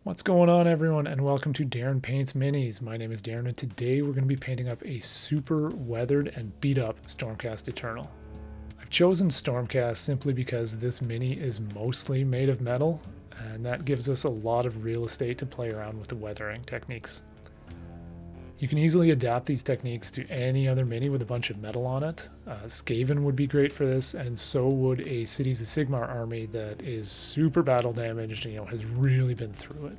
What's going on, everyone, and welcome to Darren Paints Minis. My name is Darren, and today we're going to be painting up a super weathered and beat up Stormcast Eternal. I've chosen Stormcast simply because this mini is mostly made of metal, and that gives us a lot of real estate to play around with the weathering techniques. You can easily adapt these techniques to any other mini with a bunch of metal on it. Skaven would be great for this, and so would a Cities of Sigmar army that is super battle damaged and has really been through it.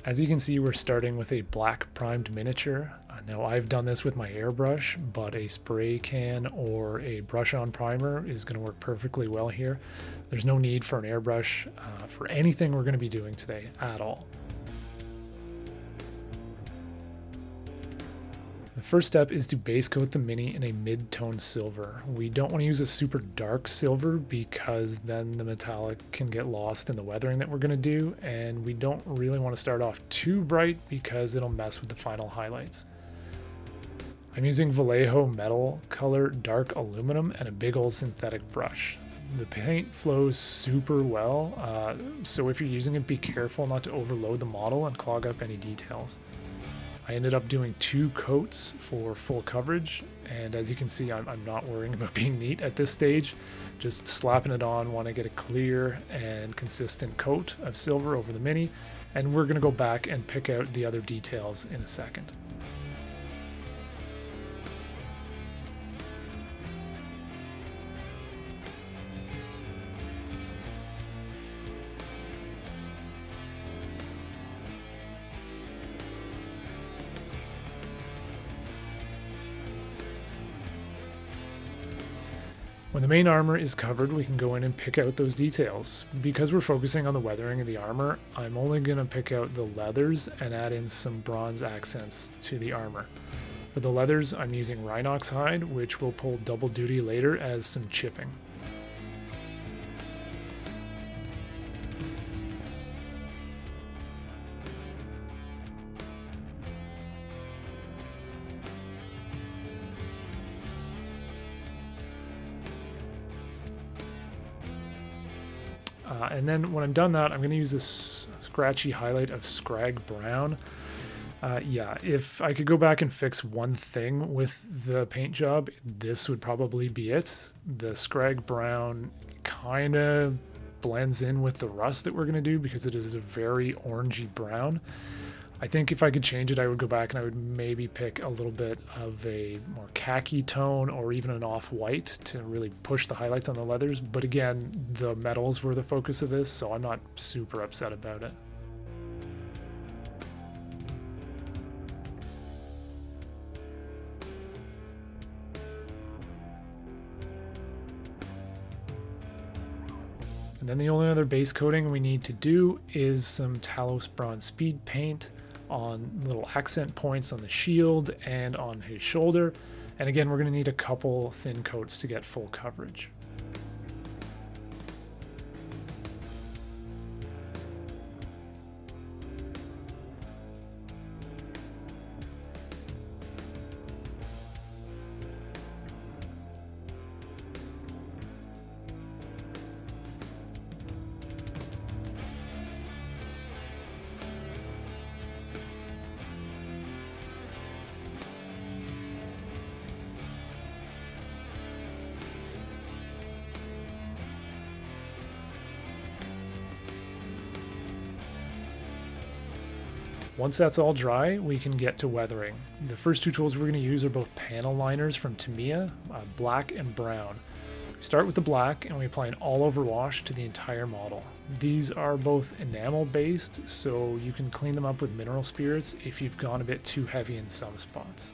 As you can see, we're starting with a black primed miniature. Now I've done this with my airbrush, but a spray can or a brush on primer is going to work perfectly well here. There's no need for an airbrush for anything we're going to be doing today at all. The first step is to base coat the mini in a mid-tone silver. We don't want to use a super dark silver because then the metallic can get lost in the weathering that we're going to do, and we don't really want to start off too bright because it'll mess with the final highlights. I'm using Vallejo metal color dark aluminum and a big old synthetic brush. The paint flows super well, so if you're using it, be careful not to overload the model and clog up any details. I ended up doing 2 coats for full coverage, and as you can see, I'm not worrying about being neat at this stage. Just slapping it on, want to get a clear and consistent coat of silver over the mini, and we're going to go back and pick out the other details in a second. When the main armor is covered, we can go in and pick out those details. Because we're focusing on the weathering of the armor, I'm only going to pick out the leathers and add in some bronze accents to the armor. For the leathers, I'm using Rhinox hide, which will pull double duty later as some chipping. And then when I'm done that, I'm going to use this scratchy highlight of Skrag brown. If I could go back and fix one thing with the paint job, this would probably be it. The Skrag brown kind of blends in with the rust that we're going to do because it is a very orangey brown. I think if I could change it, I would go back and I would maybe pick a little bit of a more khaki tone or even an off-white to really push the highlights on the leathers. But again, the metals were the focus of this, so I'm not super upset about it. And then the only other base coating we need to do is some Talos bronze speed paint on little accent points on the shield and on his shoulder. And again, we're going to need a couple thin coats to get full coverage. Once that's all dry, we can get to weathering. The first 2 tools we're going to use are both panel liners from Tamiya, black and brown. We start with the black and we apply an all-over wash to the entire model. These are both enamel based, so you can clean them up with mineral spirits if you've gone a bit too heavy in some spots.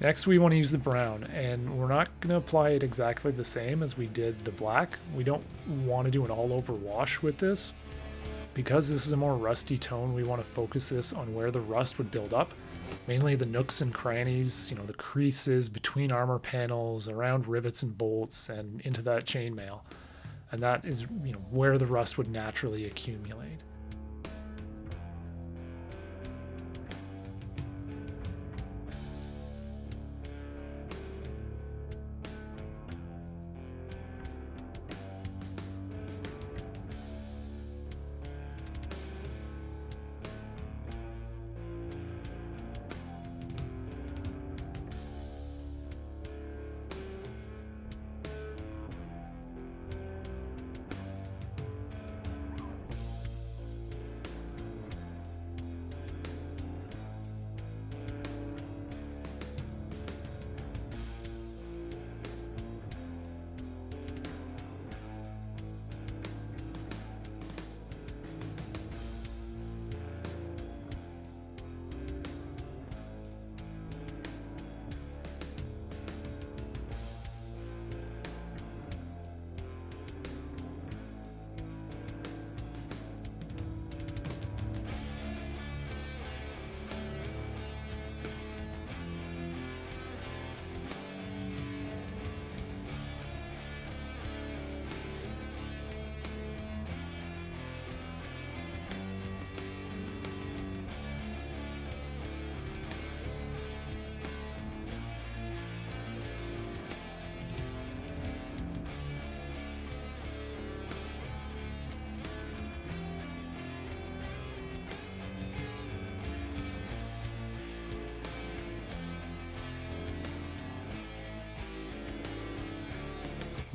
Next, we want to use the brown, and we're not going to apply it exactly the same as we did the black. We don't want to do an all-over wash with this. Because this is a more rusty tone, we want to focus this on where the rust would build up, mainly the nooks and crannies, the creases between armor panels, around rivets and bolts, and into that chainmail. And that is, where the rust would naturally accumulate.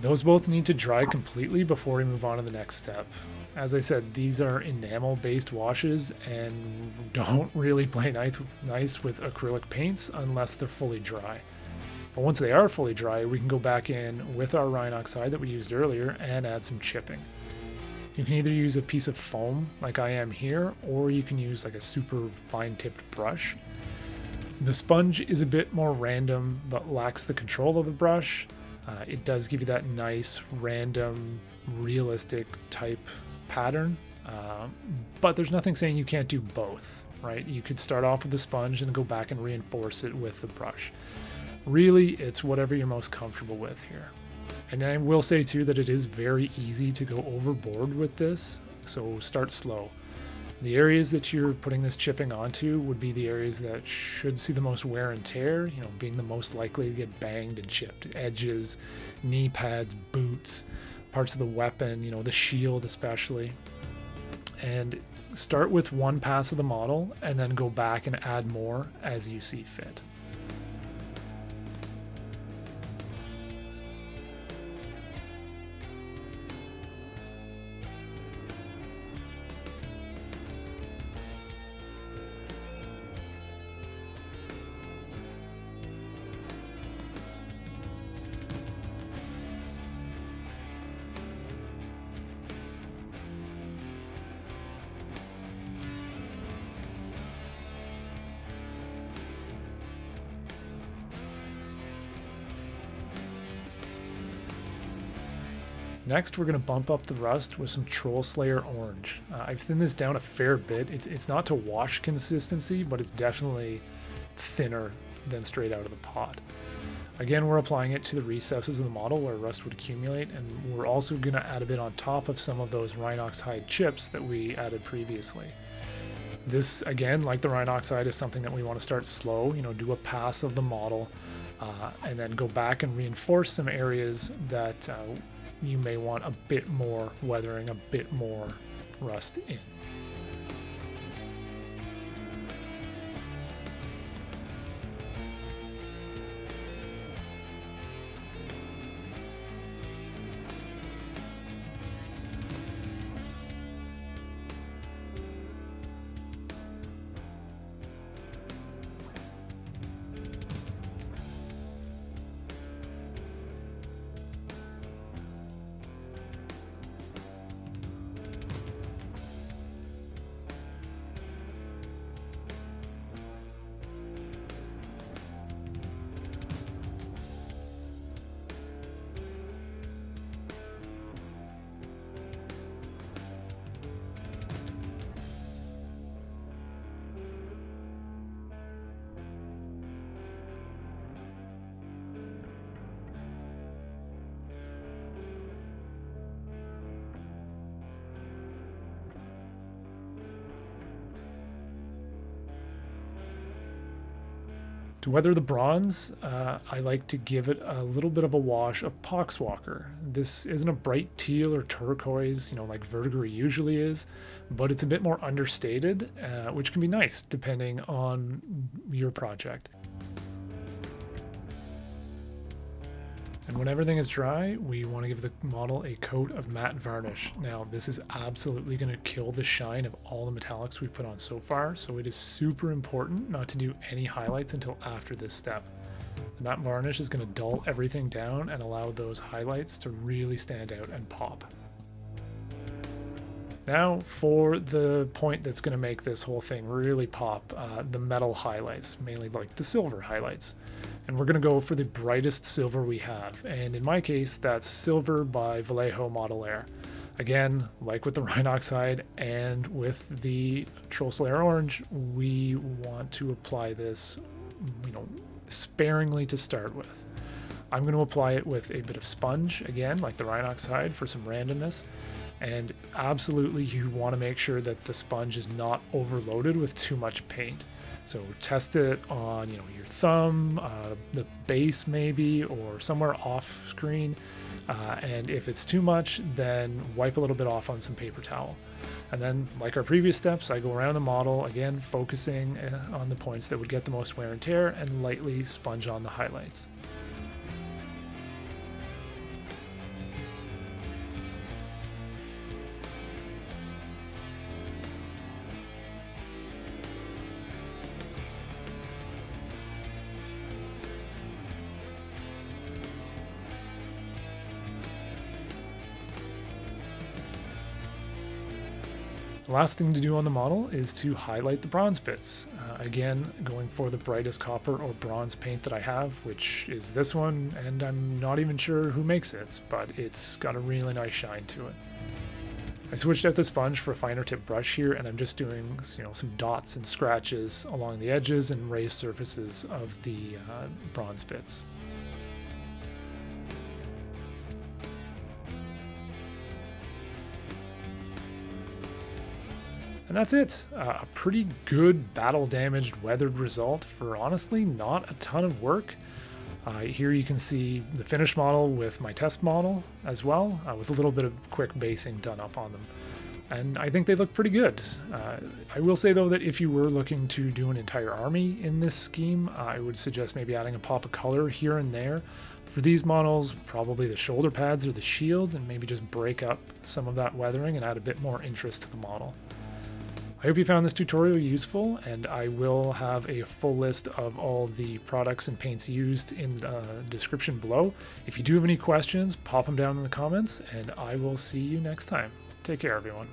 Those both need to dry completely before we move on to the next step. As I said, these are enamel based washes and don't really play nice with acrylic paints unless they're fully dry. But once they are fully dry, we can go back in with our Rhinox hide that we used earlier and add some chipping. You can either use a piece of foam like I am here, or you can use like a super fine tipped brush. The sponge is a bit more random but lacks the control of the brush. It does give you that nice, random, realistic type pattern, but there's nothing saying you can't do both, right? You could start off with the sponge and go back and reinforce it with the brush. Really, it's whatever you're most comfortable with here. And I will say too that it is very easy to go overboard with this, so start slow. The areas that you're putting this chipping onto would be the areas that should see the most wear and tear, being the most likely to get banged and chipped. Edges, knee pads, boots, parts of the weapon, the shield especially. And start with one pass of the model and then go back and add more as you see fit. Next, we're going to bump up the rust with some Troll Slayer Orange. I've thinned this down a fair bit. It's not to wash consistency, but it's definitely thinner than straight out of the pot. Again, we're applying it to the recesses of the model where rust would accumulate, and we're also going to add a bit on top of some of those Rhinox hide chips that we added previously. This, again, like the Rhinox hide, is something that we want to start slow, do a pass of the model, and then go back and reinforce some areas that you may want a bit more weathering, a bit more rust in. To weather the bronze, I like to give it a little bit of a wash of Poxwalker. This isn't a bright teal or turquoise, like verdigris usually is, but it's a bit more understated, which can be nice depending on your project. And when everything is dry, we want to give the model a coat of matte varnish. Now, this is absolutely going to kill the shine of all the metallics we've put on so far, so it is super important not to do any highlights until after this step. The matte varnish is going to dull everything down and allow those highlights to really stand out and pop. Now for the point that's going to make this whole thing really pop, the metal highlights, mainly like the silver highlights. And we're going to go for the brightest silver we have, and in my case that's silver by Vallejo Model Air. Again, like with the Rhinox hide and with the Troll Slayer Orange, we want to apply this sparingly to start with. I'm going to apply it with a bit of sponge, again like the Rhinox hide, for some randomness. And absolutely you want to make sure that the sponge is not overloaded with too much paint. So test it on your thumb, the base maybe, or somewhere off screen. And if it's too much, then wipe a little bit off on some paper towel. And then, like our previous steps, I go around the model, again focusing on the points that would get the most wear and tear, and lightly sponge on the highlights. The last thing to do on the model is to highlight the bronze bits. Again, going for the brightest copper or bronze paint that I have, which is this one, and I'm not even sure who makes it, but it's got a really nice shine to it. I switched out the sponge for a finer tip brush here, and I'm just doing some dots and scratches along the edges and raised surfaces of the bronze bits. And that's it. A pretty good battle damaged weathered result for honestly not a ton of work. Here you can see the finished model with my test model as well, with a little bit of quick basing done up on them. And I think they look pretty good. I will say though that if you were looking to do an entire army in this scheme, I would suggest maybe adding a pop of color here and there. For these models, probably the shoulder pads or the shield, and maybe just break up some of that weathering and add a bit more interest to the model. I hope you found this tutorial useful, and I will have a full list of all the products and paints used in the description below. If you do have any questions, pop them down in the comments, and I will see you next time. Take care, everyone.